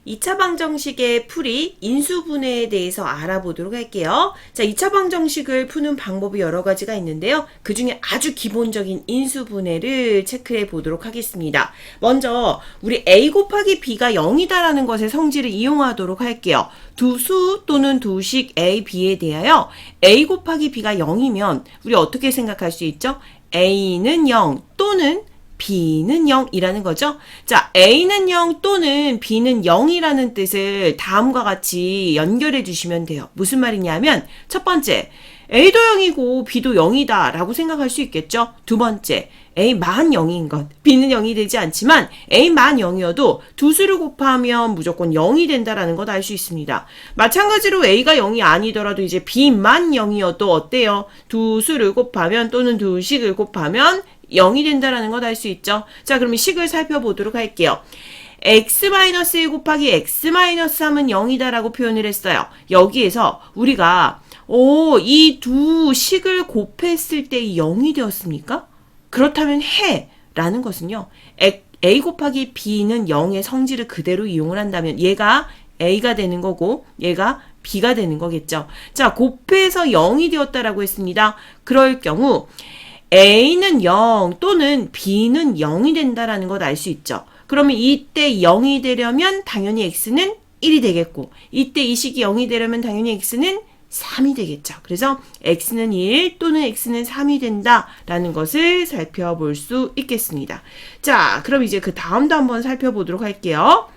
2차 방정식의 풀이 인수분해에 대해서 알아보도록 할게요. 자, 2차 방정식을 푸는 방법이 여러 가지가 있는데요. 그 중에 아주 기본적인 인수분해를 체크해 보도록 하겠습니다. 먼저 우리 a 곱하기 b가 0이다라는 것의 성질을 이용하도록 할게요. 두 수 또는 두식 a, b에 대하여 a 곱하기 b가 0이면 우리 어떻게 생각할 수 있죠? a는 0 또는 b는 0이라는 거죠. 자, a는 0 또는 b는 0이라는 뜻을 다음과 같이 연결해 주시면 돼요. 무슨 말이냐면 첫 번째, a도 0이고 b도 0이다 라고 생각할 수 있겠죠. 두 번째, a만 0인 것, b는 0이 되지 않지만 a만 0이어도 두 수를 곱하면 무조건 0이 된다라는 것 알 수 있습니다. 마찬가지로 a가 0이 아니더라도 이제 b만 0이어도 어때요? 두 수를 곱하면 또는 두 식을 곱하면 0이 된다라는 것 알 수 있죠. 자, 그러면 식을 살펴보도록 할게요. x-1 곱하기 x-3은 0이다라고 표현을 했어요. 여기에서 우리가 이 두 식을 곱했을 때 0이 되었습니까? 그렇다면 해 라는 것은요. a 곱하기 b는 0의 성질을 그대로 이용을 한다면 얘가 a가 되는 거고 얘가 b가 되는 거겠죠. 자, 곱해서 0이 되었다라고 했습니다. 그럴 경우 a는 0 또는 b는 0이 된다라는 것 알 수 있죠. 그러면 이때 0이 되려면 당연히 x는 1이 되겠고 이때 이 식이 0이 되려면 당연히 x는 3이 되겠죠. 그래서 x는 1 또는 x는 3이 된다라는 것을 살펴볼 수 있겠습니다. 자, 그럼 이제 그 다음도 한번 살펴보도록 할게요.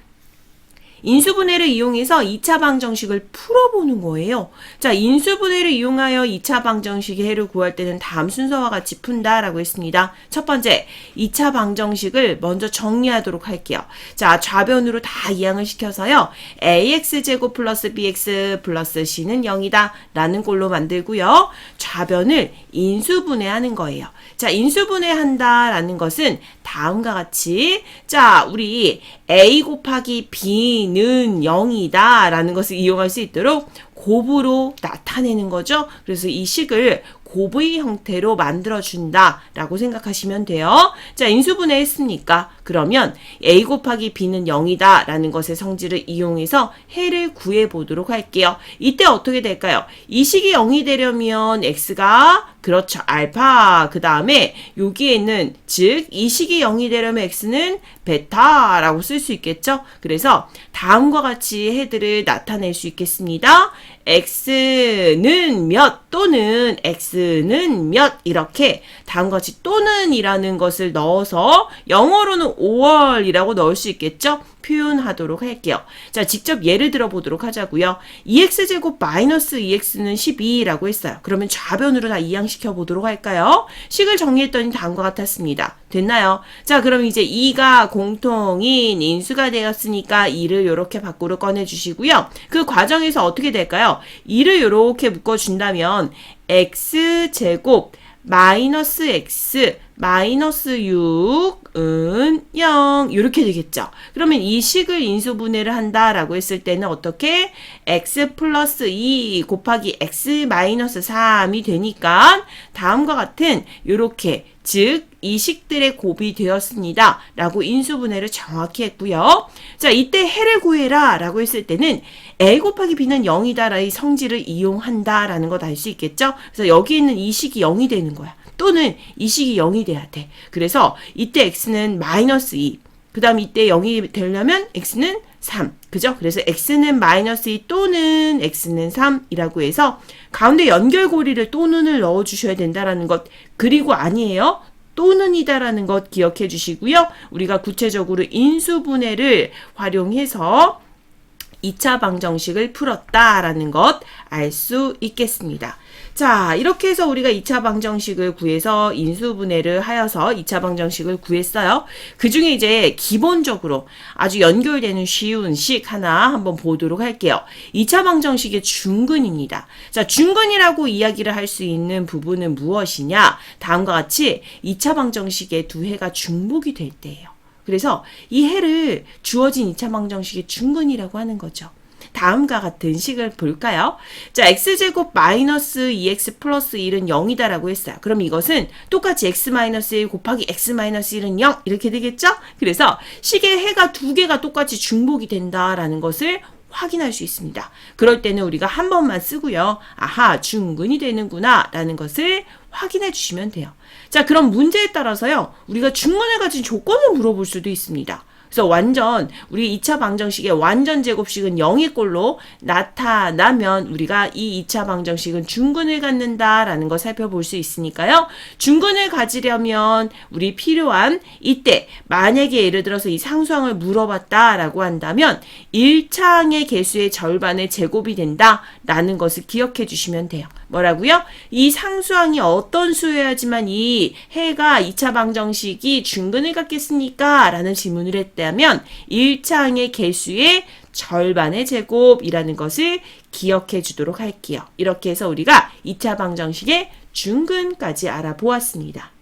인수분해를 이용해서 2차 방정식을 풀어보는 거예요. 자, 인수분해를 이용하여 2차 방정식의 해를 구할 때는 다음 순서와 같이 푼다라고 했습니다. 첫 번째, 2차 방정식을 먼저 정리하도록 할게요. 자, 좌변으로 다 이항을 시켜서요. ax제곱 플러스 bx 플러스 c는 0이다 라는 꼴로 만들고요. 좌변을 인수분해하는 거예요. 자, 인수분해한다 라는 것은 다음과 같이 자, 우리 a 곱하기 b는 0이다 라는 것을 이용할 수 있도록 곱으로 나타내는 거죠. 그래서 이 식을 곱의 형태로 만들어준다 라고 생각하시면 돼요. 자, 인수분해 했으니까 그러면 a 곱하기 b는 0이다 라는 것의 성질을 이용해서 해를 구해보도록 할게요. 이때 어떻게 될까요? 이 식이 0이 되려면 x가 그렇죠. 알파. 그 다음에 여기에는 즉 이 식이 0이 되려면 x는 베타라고 쓸 수 있겠죠. 그래서 다음과 같이 해들을 나타낼 수 있겠습니다. x는 몇 또는 x는 몇 이렇게 다음과 같이 또는 이라는 것을 넣어서 영어로는 5월이라고 넣을 수 있겠죠. 표현하도록 할게요. 자, 직접 예를 들어보도록 하자고요. 2x제곱 마이너스 2x는 12라고 했어요. 그러면 좌변으로 다 이항시켜 보도록 할까요? 식을 정리했더니 다음과 같았습니다. 됐나요? 자, 그럼 이제 2가 공통인 인수가 되었으니까 2를 이렇게 밖으로 꺼내주시고요. 그 과정에서 어떻게 될까요? 2를 이렇게 묶어준다면 x제곱 마이너스 x 마이너스 6은 0 이렇게 되겠죠. 그러면 이 식을 인수분해를 한다라고 했을 때는 어떻게? x 플러스 2 곱하기 x 마이너스 3이 되니까 다음과 같은 이렇게 즉 이 식들의 곱이 되었습니다 라고 인수분해를 정확히 했고요. 자, 이때 해를 구해라 라고 했을 때는 a 곱하기 b는 0이다 라의 성질을 이용한다 라는 것 알 수 있겠죠. 그래서 여기 있는 이 식이 0이 되는 거야. 또는 이 식이 0이 돼야 돼. 그래서 이때 x는 마이너스 2. 그 다음 이때 0이 되려면 x는 3. 그죠? 그래서 x는 마이너스 2 또는 x는 3이라고 해서 가운데 연결고리를 또는을 넣어주셔야 된다라는 것. 그리고 아니에요. 또는이다라는 것 기억해 주시고요. 우리가 구체적으로 인수분해를 활용해서 2차 방정식을 풀었다라는 것 알 수 있겠습니다. 자, 이렇게 해서 우리가 2차 방정식을 구해서 인수분해를 하여서 2차 방정식을 구했어요. 그 중에 이제 기본적으로 아주 연결되는 쉬운 식 하나 한번 보도록 할게요. 2차 방정식의 중근입니다. 자, 중근이라고 이야기를 할 수 있는 부분은 무엇이냐? 다음과 같이 2차 방정식의 두 해가 중복이 될 때예요. 그래서 이 해를 주어진 2차 방정식의 중근이라고 하는 거죠. 다음과 같은 식을 볼까요? 자, x제곱 마이너스 2x 플러스 1은 0이다라고 했어요. 그럼 이것은 똑같이 x 마이너스 1 곱하기 x 마이너스 1은 0 이렇게 되겠죠? 그래서 식의 해가 두 개가 똑같이 중복이 된다라는 것을 확인할 수 있습니다. 그럴 때는 우리가 한 번만 쓰고요. 아하, 중근이 되는구나 라는 것을 확인해 주시면 돼요. 자, 그럼 문제에 따라서요. 우리가 중근을 가진 조건을 물어볼 수도 있습니다. 그래서 완전 우리 2차 방정식의 완전 제곱식은 0의 꼴로 나타나면 우리가 이 2차 방정식은 중근을 갖는다라는 거 살펴볼 수 있으니까요. 중근을 가지려면 우리 필요한 이때 만약에 예를 들어서 이 상수항을 물어봤다라고 한다면 1차항의 개수의 절반의 제곱이 된다라는 것을 기억해 주시면 돼요. 뭐라고요? 이 상수항이 어떤 수여야지만 이 해가 2차 방정식이 중근을 갖겠습니까? 라는 질문을 했다면 1차항의 개수의 절반의 제곱이라는 것을 기억해 주도록 할게요. 이렇게 해서 우리가 2차 방정식의 중근까지 알아보았습니다.